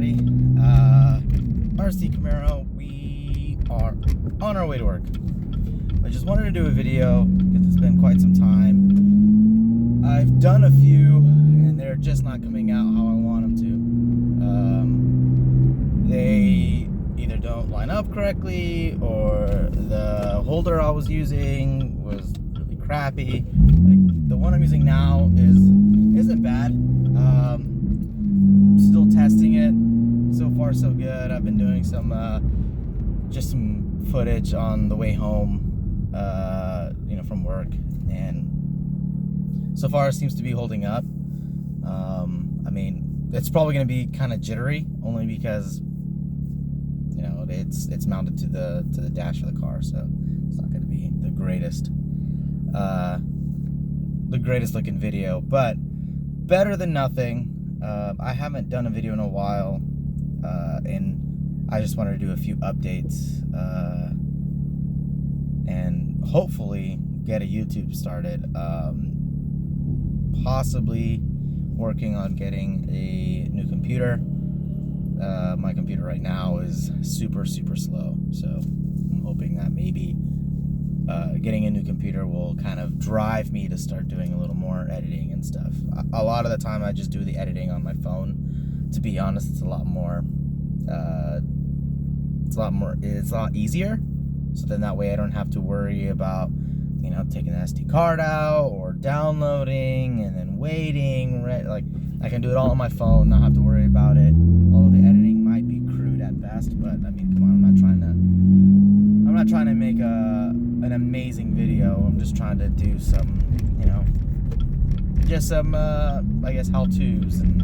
everybody. RCCamaro, we are on our way to work. I just wanted to do a video because it's been quite some time. I've done a few and they're just not coming out how I want them to. They either don't line up correctly, or the holder I was using was really crappy. Like the one I'm using now isn't bad. Still testing it. So far so good. I've been doing some footage on the way home, from work, and so far it seems to be holding up. I mean, it's probably going to be kind of jittery, only because it's mounted to the dash of the car, so it's not going to be the greatest looking video, but better than nothing. I haven't done a video in a while, and I just wanted to do a few updates, and hopefully get a YouTube started. Possibly working on getting a new computer. My computer right now is super slow, so I'm hoping that maybe getting a new computer will kind of drive me to start doing a little more editing and stuff. A lot of the time I just do the editing on my phone. To be honest, it's a lot easier. So then that way I don't have to worry about taking the SD card out or downloading and then waiting, right? Like, I can do it all on my phone, not have to worry about it. Although the editing might be crude at best, but I mean, come on, I'm not trying to make an amazing video. I'm just trying to do some, just some I guess how-tos, and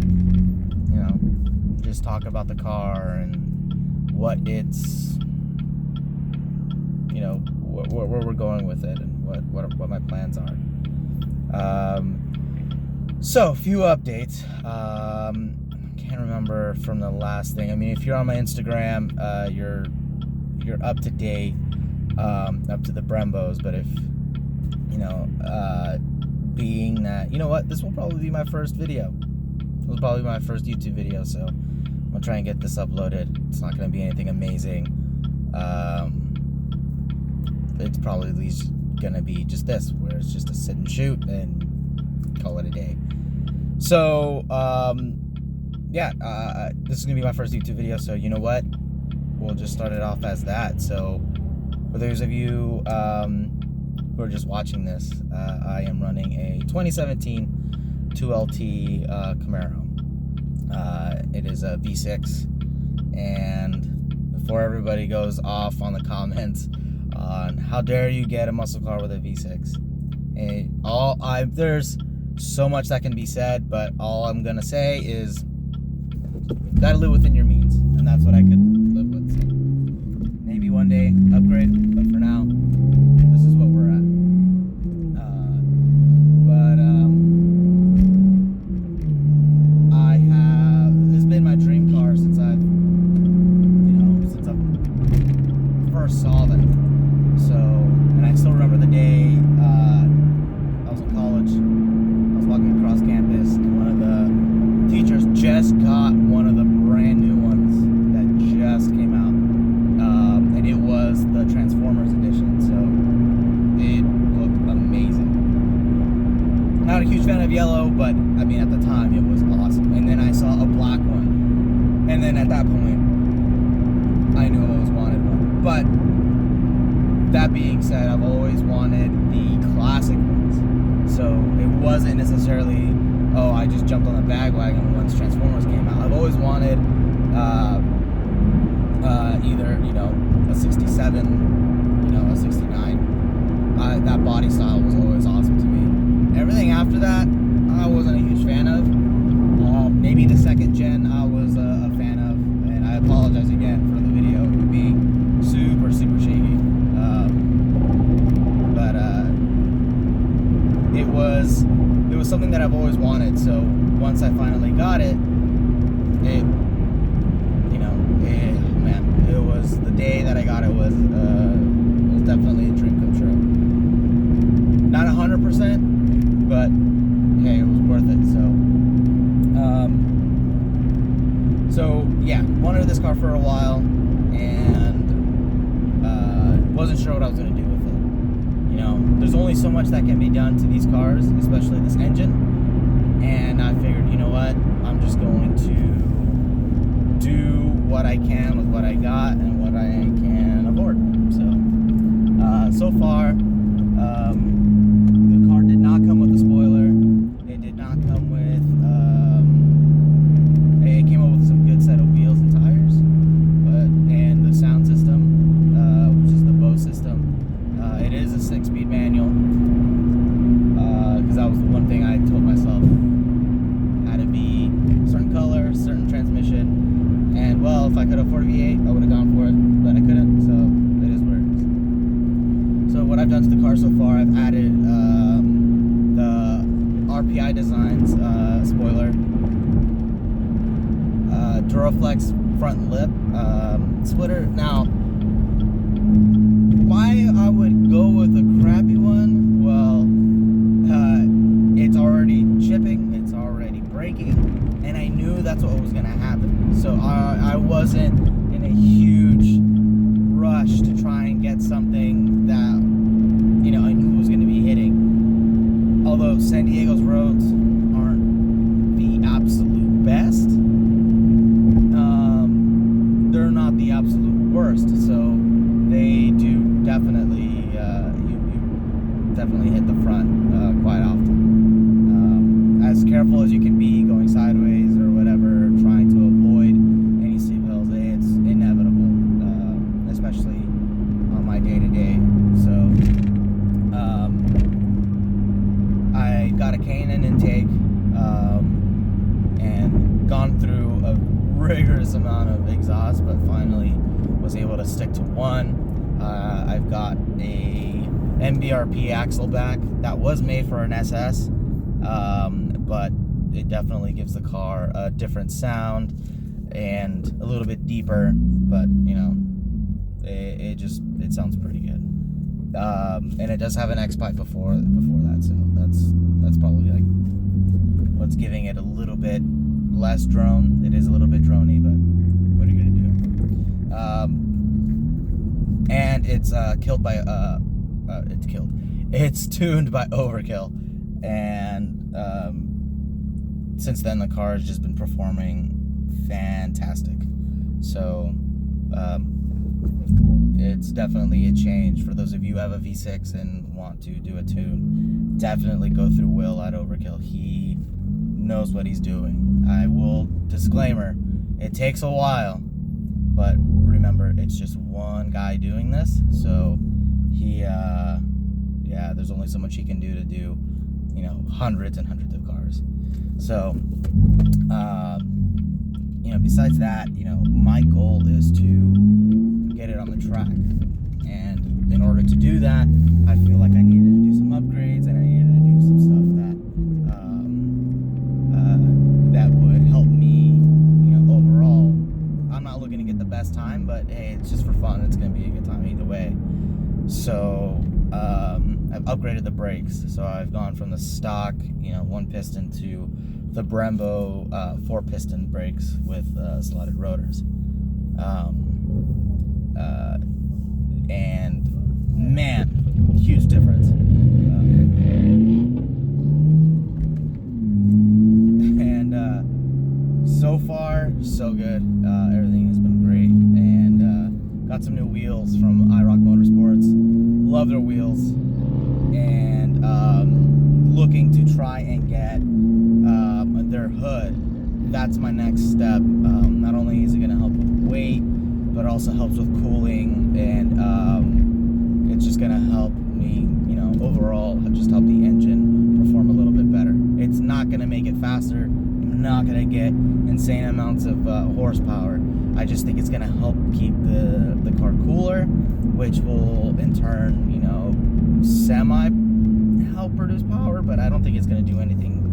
just talk about the car and what it's where we're going with it, and what my plans are. So a few updates. Can't remember from the last thing. I mean, if you're on my Instagram, you're up to date, up to the Brembos. But if being that, this will probably be my first video. It was probably my first YouTube video, so I'm gonna try and get this uploaded. It's not gonna be anything amazing. It's probably at least gonna be just this, where it's just a sit and shoot and call it a day. So this is gonna be my first YouTube video, so you know what, we'll just start it off as that. So for those of you who are just watching this, I am running a 2017 2LT Camaro. It is a V6, and before everybody goes off on the comments on how dare you get a muscle car with a V6, and there's so much that can be said, but all I'm gonna say is you gotta live within your means, and that's what I could live with. So maybe one day upgrade, but for now, this is what we're at. This has been my dream car since I first saw them. So, and I still remember the day I was in college. I was walking across campus, and one of the teachers just got one of the brand new ones that just came out, and it was the Transformers edition. So it looked amazing. Not a huge fan of yellow, but I mean, at the time it was awesome. And then I saw a black one, and then at that point I knew I always wanted one. But that being said, I've always wanted the classic ones. So it wasn't necessarily, I just jumped on the bandwagon once Transformers came out. I've always wanted either a 67, a 69. That body style was always awesome to me. Everything after that, I wasn't a huge fan of. Maybe the second gen I was a fan of, and I apologize again for the video being super shaky. But it was something that I've always wanted. So once I finally got it, it was the day that I got it was definitely a dream come true. Not 100%, but hey, it was worth it. So So yeah, wanted this car for a while, and wasn't sure what I was going to do with it. You know, there's only so much that can be done to these cars, especially this engine, and I figured, you know what, I'm just going to do what I can with what I got and what I can afford. So far, the car did not come with a spoiler. It did not come with, it came up with some good set of wheels and tires, and the sound system, which is the Bose system. It is a 6-speed manual, because that was the one thing I told myself. Had to be certain color, certain transmission, and well, if I could afford a V8, I would have gone for it, but I couldn't, so it is what it is. So what I've done to the car so far, I've added the RPI Designs spoiler, Duraflex front lip splitter. Now, why I would go with a crappy one? Well, it's already chipping, it's already breaking, and I knew that's what was going to happen. So I wasn't in a huge rush to try and get something that, you know, I knew was going to be hitting. Although San Diego's roads aren't the absolute best, they're not the absolute worst. So they do definitely, you definitely hit the front quite often. As careful as you can be going sideways or whatever, trying to avoid any steep hills, it's inevitable, especially on my day-to-day. So I got a K&N intake and gone through a rigorous amount of exhaust, but finally was able to stick to one. I've got a MBRP axle back that was made for an SS, but it definitely gives the car a different sound and a little bit deeper, but you know, it sounds pretty good. And it does have an X pipe before that, so that's probably like what's giving it a little bit less drone. It is a little bit droney, but what are you gonna do? And it's it's tuned by Overkill, and since then the car has just been performing fantastic. So it's definitely a change. For those of you who have a V6 and want to do a tune, definitely go through Will at Overkill. He knows what he's doing. I will disclaimer, it takes a while, but remember, it's just one guy doing this, so he yeah, there's only so much he can do, you know, hundreds and hundreds of cars. So you know, besides that, you know, my goal is to get it on the track, and in order to do that, I feel like I needed to do some upgrades, and I needed to do some stuff that would help me, you know, overall. I'm not looking to get the best time, but hey, it's just for fun. It's gonna be a good time either way. So I've upgraded the brakes, so I've gone from the stock, you know, 1-piston to the Brembo 4-piston brakes with slotted rotors. And man, huge difference. And so far, so good. Everything has been great, and got some new wheels from iRock Motorsports. Love their wheels, and looking to try and get their hood. That's my next step. Not only is it going to help with weight, but also helps with cooling, and it's just going to help me, you know, overall just help the engine perform a little bit better. It's not going to make it faster. I'm not going to get insane amounts of horsepower. I just think it's going to help keep the car cooler, which will in turn, you know, semi help produce power, but I don't think it's going to do anything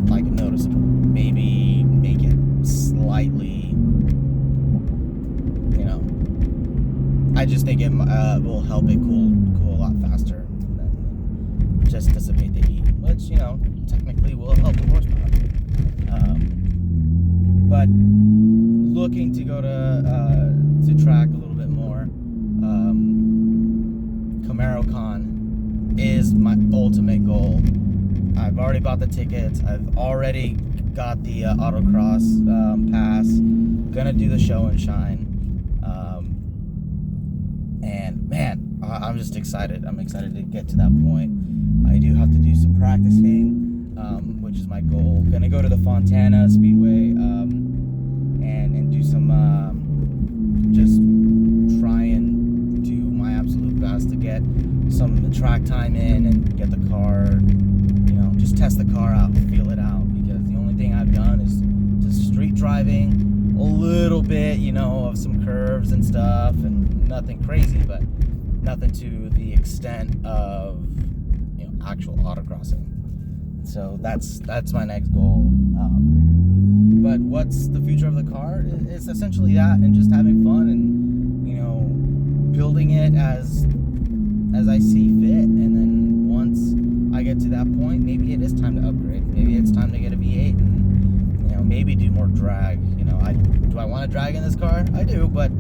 like noticeable. Maybe make it slightly, you know, I just think it will help it cool a lot faster and just dissipate the heat, which, you know, technically will help the horsepower. But looking to go to track a little bit more. Camaro Con is my ultimate goal. I've already bought the tickets. I've already got the autocross pass. Gonna do the show and shine. And man, I'm just excited. I'm excited to get to that point. I do have to do some practicing, which is my goal. Gonna go to the Fontana Speedway and do some just try and do my absolute best to get some track time in and get the car, just test the car out, feel it out, because the only thing I've done is just street driving, a little bit, of some curves and stuff, and nothing crazy, but nothing to the extent of, actual autocrossing. So that's my next goal. But what's the future of the car? It's essentially that, and just having fun and, building it as I see fit. And then once I get to that point, maybe it is time to upgrade. Maybe it's time to get a V8 and, maybe do more drag. Do I want to drag in this car? I do, but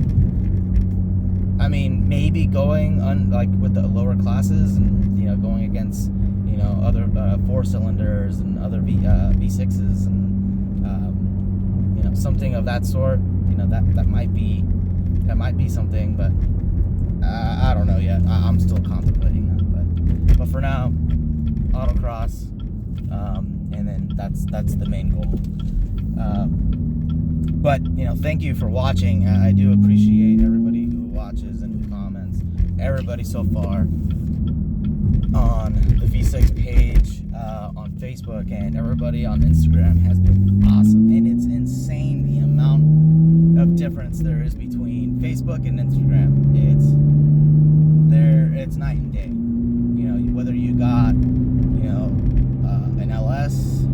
I mean, maybe going on with the lower classes and, going against, other 4-cylinders and other V6s and, something of that sort, that might be something, but I don't know yet. I'm still contemplating that, but for now, autocross, and then that's the main goal. But thank you for watching. I do appreciate everybody who watches and who comments. Everybody so far on the V6 page, on Facebook, and everybody on Instagram has been awesome. And it's insane the amount of difference there is between Facebook and Instagram. It's night and day. Whether you got an LS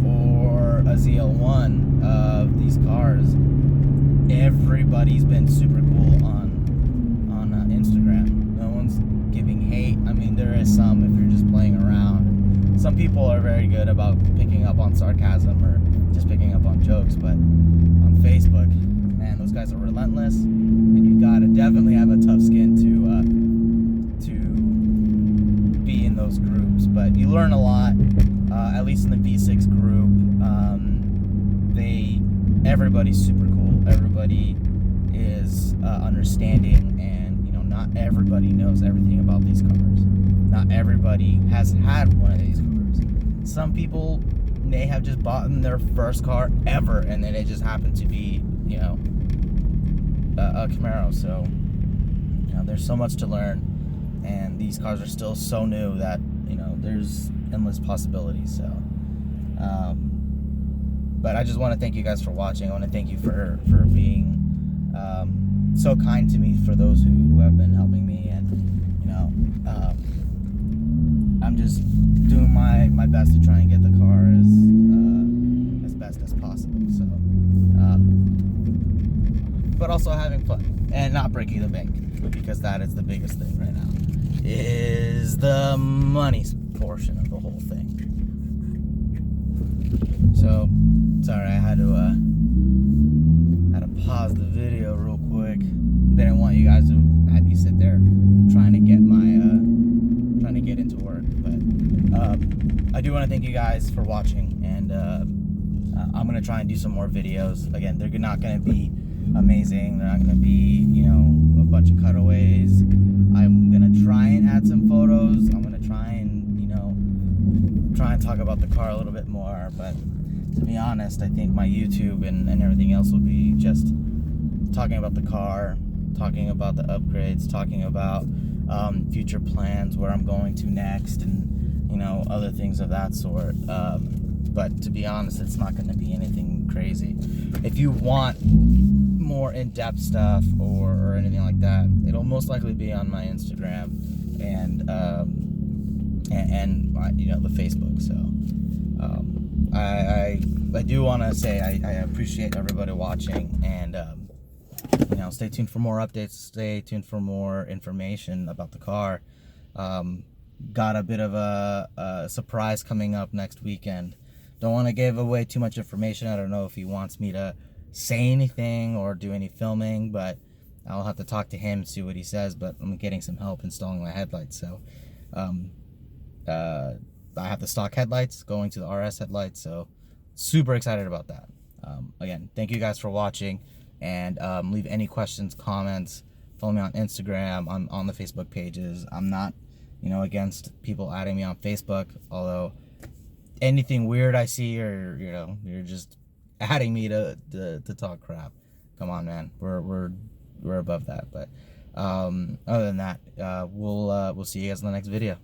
or a ZL1 of these cars, everybody's been super cool on Instagram. No one's giving hate. I mean, there is some if you're just playing around. Some people are very good about picking up on sarcasm or just picking up on jokes, but on Facebook, man, those guys are relentless, and you gotta definitely have a tough skin to be in those groups. But you learn a lot, at least in the V6 group. Everybody's super cool. Everybody is understanding, and not everybody knows everything about these cars. Not everybody has had one of these cars. Some people may have just bought their first car ever, and then it just happened to be, a Camaro. So, there's so much to learn, and these cars are still so new that, there's endless possibilities. So, but I just want to thank you guys for watching. I want to thank you for being so kind to me, for those who have been helping me, and I'm just doing my best to try and get the car as best as possible. So, but also having fun and not breaking the bank, because that is the biggest thing right now, is the money portion of the whole thing. So, sorry, I had to pause the video real quick. Didn't want you guys to have me sit there trying to get into work. But I do want to thank you guys for watching, and I'm gonna try and do some more videos. Again, they're not gonna be amazing. They're not gonna be, a bunch of cutaways. I'm gonna try and add some photos. I'm gonna try and talk about the car a little bit more. But to be honest, I think my YouTube and everything else will be just talking about the car, talking about the upgrades, talking about future plans, where I'm going to next, and other things of that sort. But to be honest, it's not going to be anything crazy. If you want more in-depth stuff or anything like that, it'll most likely be on my Instagram and my, the Facebook. So I do want to say I appreciate everybody watching, and stay tuned for more updates. Stay tuned for more information about the car. Got a bit of a surprise coming up next weekend. Don't want to give away too much information. I don't know if he wants me to say anything or do any filming, but I'll have to talk to him, see what he says. But I'm getting some help installing my headlights, so I have the stock headlights going to the RS headlights, so super excited about that. Again, thank you guys for watching, and leave any questions, comments. Follow me on Instagram, on the Facebook pages. I'm not, against people adding me on Facebook, although anything weird I see, or you're just adding me to talk crap. Come on, man, we're above that. But other than that, we'll see you guys in the next video.